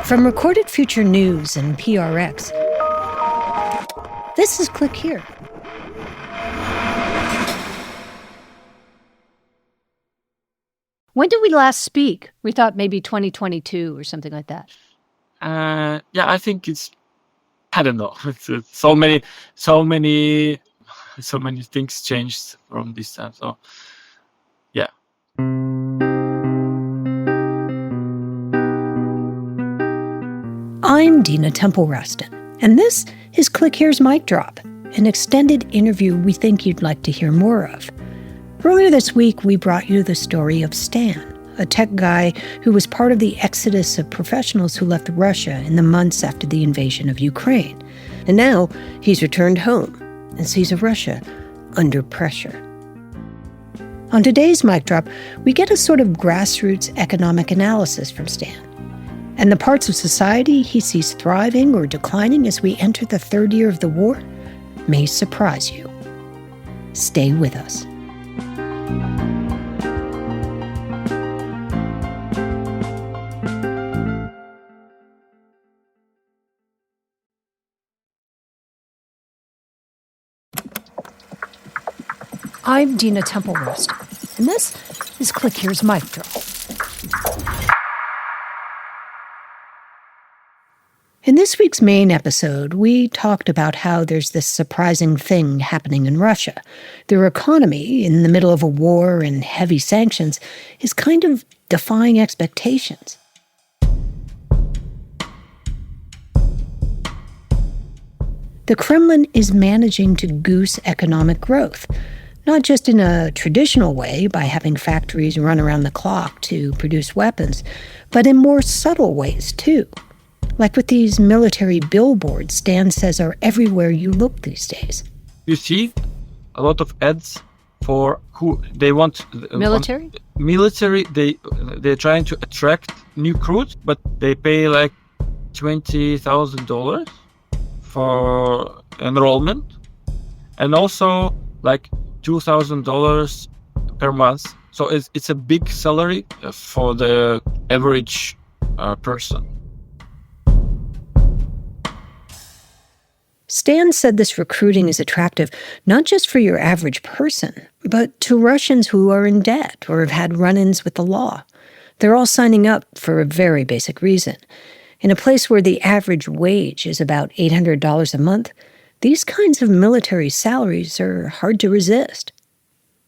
From Recorded Future News and PRX, this is Click Here. When did we last speak? We thought maybe 2022 or something like that. Yeah, I think it's, I don't know. It's so many things changed from this time. So, yeah. I'm Dina Temple-Rustin, and this is Click Here's Mic Drop, an extended interview we think you'd like to hear more of. Earlier this week, we brought you the story of Stan, a tech guy who was part of the exodus of professionals who left Russia in the months after the invasion of Ukraine. And now he's returned home and sees a Russia under pressure. On today's Mic Drop, we get a sort of grassroots economic analysis from Stan, and the parts of society he sees thriving or declining as we enter the third year of the war may surprise you. Stay with us. I'm Dina Temple-Rustin, and this is Click Here's Mic Drop. In this week's main episode, we talked about how there's this surprising thing happening in Russia. Their economy, in the middle of a war and heavy sanctions, is kind of defying expectations. The Kremlin is managing to goose economic growth, not just in a traditional way by having factories run around the clock to produce weapons, but in more subtle ways too. Like with these military billboards Stan says are everywhere you look these days. You see a lot of ads for who they want. Military? Military, they're trying to attract new recruits, but they pay like $20,000 for enrollment, and also like $2,000 per month. So it's a big salary for the average person. Stan said this recruiting is attractive not just for your average person, but to Russians who are in debt or have had run-ins with the law. They're all signing up for a very basic reason. In a place where the average wage is about $800 a month, these kinds of military salaries are hard to resist.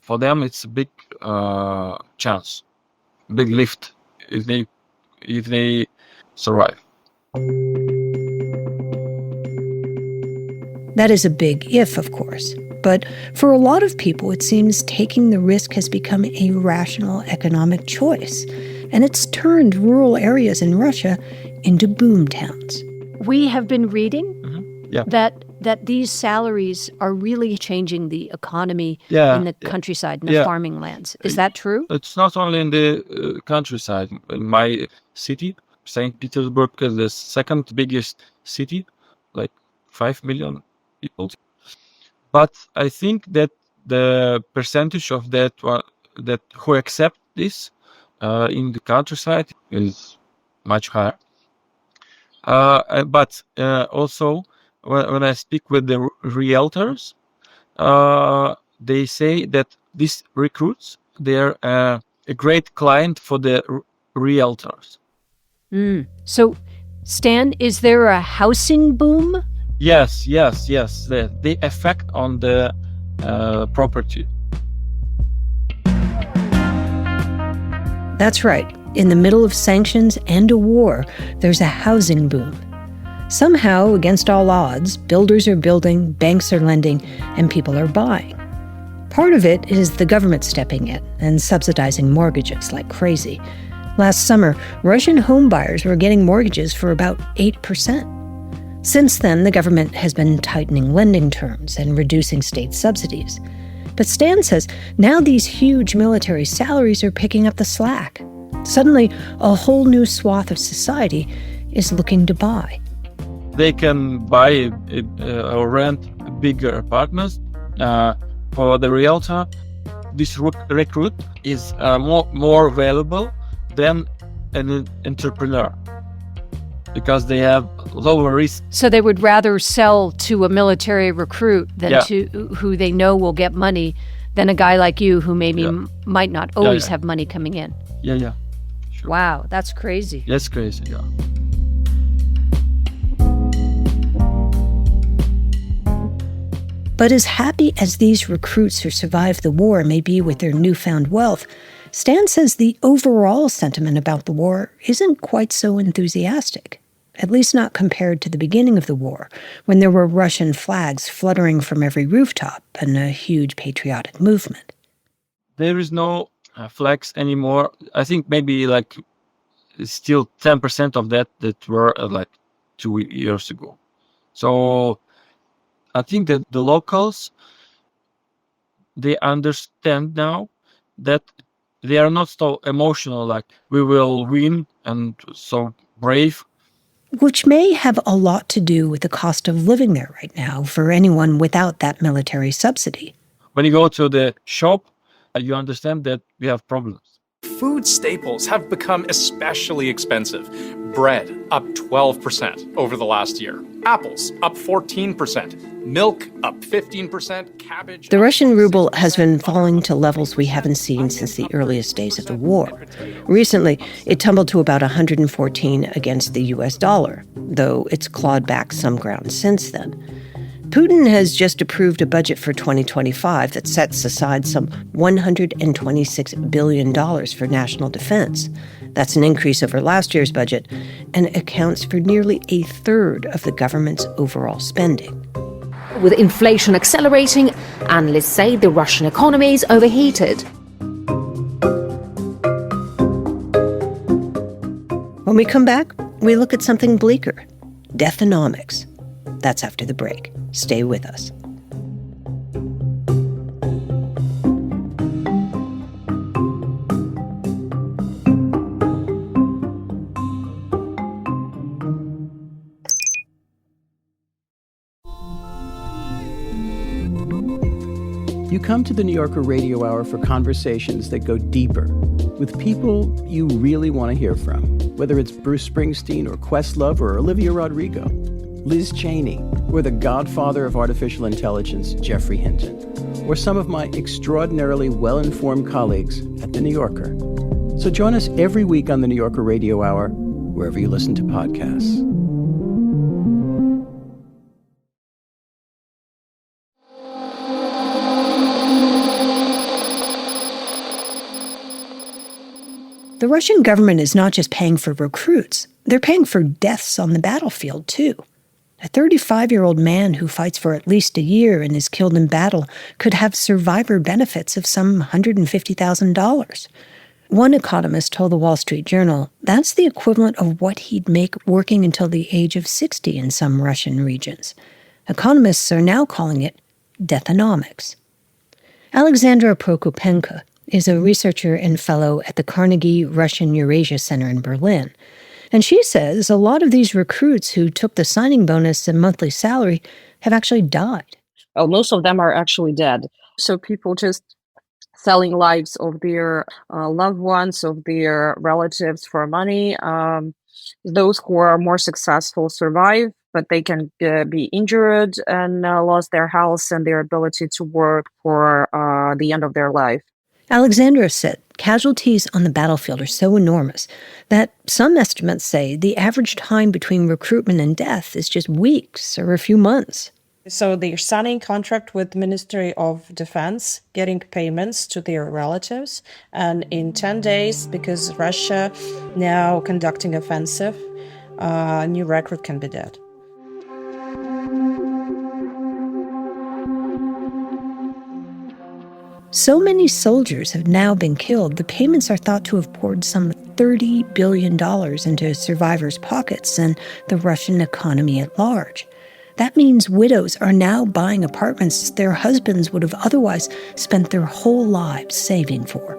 For them, it's a big chance, big lift if they survive. That is a big if, of course. But for a lot of people, it seems taking the risk has become a rational economic choice. And it's turned rural areas in Russia into boom towns. We have been reading that these salaries are really changing the economy in the countryside, in the farming lands. Is that true? It's not only in the countryside. In my city, St. Petersburg is the second biggest city, like 5 million people. But I think that the percentage of that who accept this in the countryside is much higher. But also, when I speak with the realtors, they say that these recruits, they're a great client for the realtors. So, Stan, is there a housing boom? Yes. The effect on the property. That's right. In the middle of sanctions and a war, there's a housing boom. Somehow, against all odds, builders are building, banks are lending, and people are buying. Part of it is the government stepping in and subsidizing mortgages like crazy. Last summer, Russian homebuyers were getting mortgages for about 8%. Since then, the government has been tightening lending terms and reducing state subsidies. But Stan says now these huge military salaries are picking up the slack. Suddenly, a whole new swath of society is looking to buy. They can buy or rent bigger apartments. For the realtor, this recruit is more valuable than an entrepreneur. because they have lower risk. So they would rather sell to a military recruit than Yeah. to who they know will get money than a guy like you who maybe might not always have money coming in. Yeah. Sure. Wow, that's crazy. That's crazy, yeah. But as happy as these recruits who survived the war may be with their newfound wealth, Stan says the overall sentiment about the war isn't quite so enthusiastic, at least not compared to the beginning of the war, when there were Russian flags fluttering from every rooftop and a huge patriotic movement. There is no flags anymore. I think maybe like still 10% of that were like 2 years ago. So I think that the locals, they understand now that they are not so emotional, like we will win and so brave. Which may have a lot to do with the cost of living there right now for anyone without that military subsidy. When you go to the shop, you understand that we have problems. Food staples have become especially expensive. Bread up 12% over the last year. Apples up 14%. Milk up 15%. Cabbage. The Russian ruble has been falling to levels we haven't seen since the earliest days of the war. Recently, it tumbled to about 114 against the US dollar, though it's clawed back some ground since then. Putin has just approved a budget for 2025 that sets aside some $126 billion for national defense. That's an increase over last year's budget and accounts for nearly a third of the government's overall spending. With inflation accelerating, analysts say the Russian economy is overheated. When we come back, we look at something bleaker, deathonomics. That's after the break. Stay with us. You come to the New Yorker Radio Hour for conversations that go deeper with people you really want to hear from, whether it's Bruce Springsteen or Questlove or Olivia Rodrigo, Liz Cheney, or the godfather of artificial intelligence, Geoffrey Hinton, or some of my extraordinarily well-informed colleagues at The New Yorker. So join us every week on the New Yorker Radio Hour, wherever you listen to podcasts. The Russian government is not just paying for recruits, they're paying for deaths on the battlefield, too. A 35-year-old man who fights for at least a year and is killed in battle could have survivor benefits of some $150,000. One economist told the Wall Street Journal that's the equivalent of what he'd make working until the age of 60 in some Russian regions. Economists are now calling it deathonomics. Alexandra Prokopenko is a researcher and fellow at the Carnegie Russian Eurasia Center in Berlin. And she says a lot of these recruits who took the signing bonus and monthly salary have actually died. Oh, most of them are actually dead. So people just selling lives of their loved ones, of their relatives for money. Those who are more successful survive, but they can be injured and lost their health and their ability to work for the end of their life. Alexandra said casualties on the battlefield are so enormous that some estimates say the average time between recruitment and death is just weeks or a few months. So they're signing contract with Ministry of Defense, getting payments to their relatives, and in 10 days, because Russia now conducting offensive, a new recruit can be dead. So many soldiers have now been killed, the payments are thought to have poured some $30 billion into survivors' pockets and the Russian economy at large. That means widows are now buying apartments their husbands would have otherwise spent their whole lives saving for.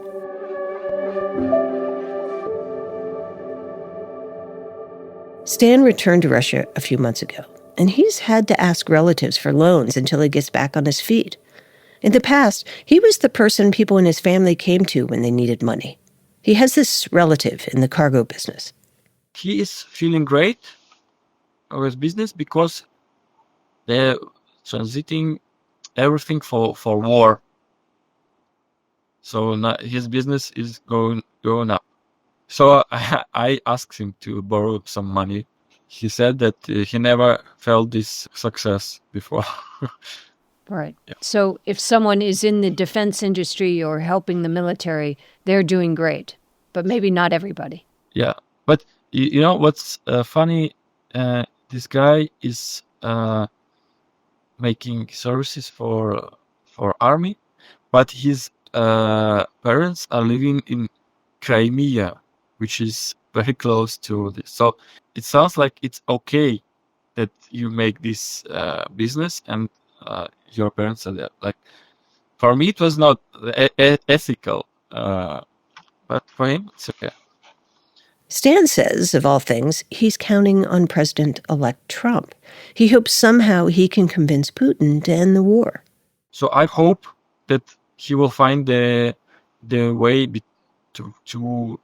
Stan returned to Russia a few months ago, and he's had to ask relatives for loans until he gets back on his feet. In the past, he was the person people in his family came to when they needed money. He has this relative in the cargo business. He is feeling great. his business because they're transiting everything for war. So now his business is going up. So I asked him to borrow some money. He said that he never felt this success before. Right. Yeah. So if someone is in the defense industry or helping the military, they're doing great, but maybe not everybody. Yeah, but you know what's funny? This guy is making services for army, but his parents are living in Crimea, which is very close to this. So it sounds like it's okay that you make this business and your parents are there. Like for me, it was not ethical, but for him, it's okay. Stan says, of all things, he's counting on President-elect Trump. He hopes somehow he can convince Putin to end the war. So I hope that he will find the way to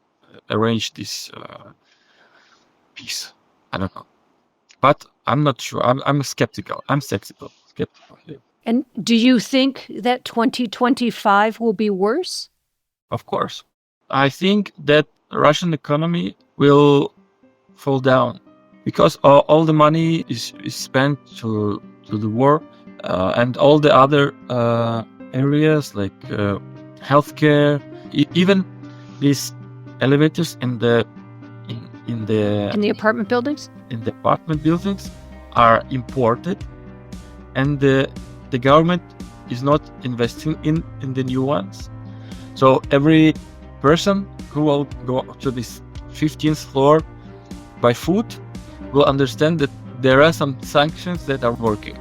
arrange this peace. I don't know, but I'm not sure. I'm skeptical. Skeptical. And do you think that 2025 will be worse? Of course, I think that Russian economy will fall down because all the money is spent to the war, and all the other areas like healthcare, even these elevators in the In the apartment buildings? in the apartment buildings are imported, and the government is not investing in the new ones. So every person who will go to this 15th floor by foot will understand that there are some sanctions that are working.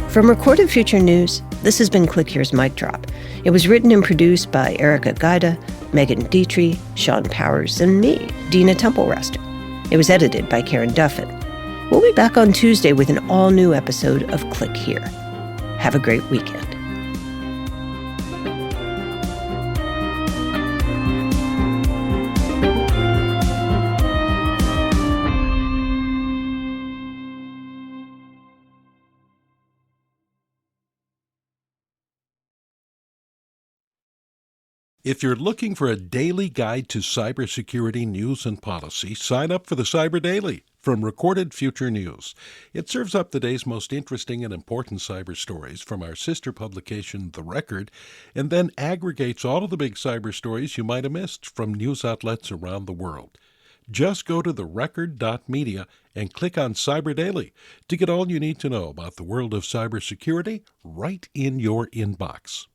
From Recorded Future News, this has been Click Here's Mic Drop. It was written and produced by Erica Gaida, Megan Dietrich, Sean Powers, and me, Dina Temple-Raston. It was edited by Karen Duffin. We'll be back on Tuesday with an all-new episode of Click Here. Have a great weekend. If you're looking for a daily guide to cybersecurity news and policy, sign up for the Cyber Daily from Recorded Future News. It serves up the day's most interesting and important cyber stories from our sister publication, The Record, and then aggregates all of the big cyber stories you might have missed from news outlets around the world. Just go to therecord.media and click on Cyber Daily to get all you need to know about the world of cybersecurity right in your inbox.